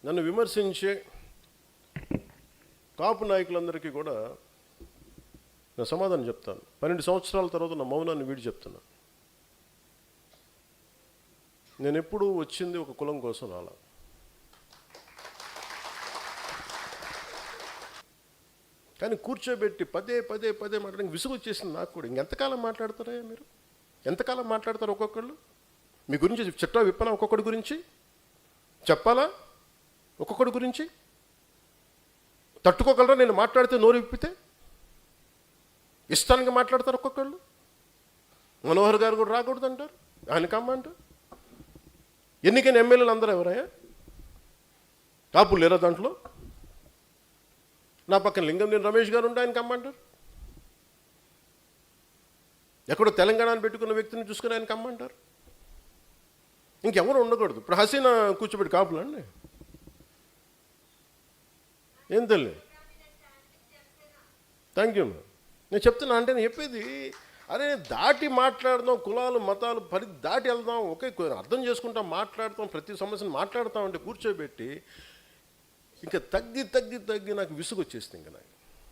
నన్ను విమర్శించే కాపు నాయకులందరికీ కూడా నేను సమాధానం చెప్తాను. 12 సంవత్సరాల తర్వాత నా మౌనాన్ని వీడి చెప్తున్నా. నేను ఎప్పుడూ వచ్చింది ఒక కులం కోసం రాలా. కానీ కూర్చోబెట్టి పదే పదే పదే మాట్లాడడానికి విసుగు వచ్చేసింది నాకు కూడా. ఇంకెంతకాలం మాట్లాడతారా మీరు? ఎంతకాలం మాట్లాడతారు ఒక్కొక్కళ్ళు? మీ గురించి చెట్టా విప్పనా? ఒక్కొక్కడి గురించి చెప్పాలా? ఒక్కొక్కడి గురించి తట్టుకోగలరా? నేను మాట్లాడితే నోరు విప్పితే ఇష్టానికి మాట్లాడతారు ఒక్కొక్కళ్ళు. మనోహర్ గారు కూడా రాకూడదు అంటారు, ఆయన కమ్మంటారు. ఎన్నికైన ఎమ్మెల్యేలు అందరూ ఎవరయ్యా? కాపులు లేరా దాంట్లో? నా పక్కన లింగంనేని రమేష్ గారు ఉంటే ఆయన కమ్మంటారు. ఎక్కడో తెలంగాణను పెట్టుకున్న వ్యక్తిని చూసుకుని ఆయన కమ్మంటారు. ఇంకెవరు ఉండకూడదు. ఇప్పుడు హసీనా కూర్చోబెట్టి కాపులు అండి ఏం తెలియదు. Thank you. నేను చెప్తున్నా అంటే నేను చెప్పేది అరే దాటి మాట్లాడదాం, కులాలు మతాలు దాటి వెళ్దాం, ఒకే అర్థం చేసుకుంటాం, మాట్లాడతాం, ప్రతి సమస్యను మాట్లాడతాం అంటే కూర్చోబెట్టి ఇంకా తగ్గి తగ్గి తగ్గి నాకు విసుగు వచ్చేస్తుంది. ఇంకా నాకు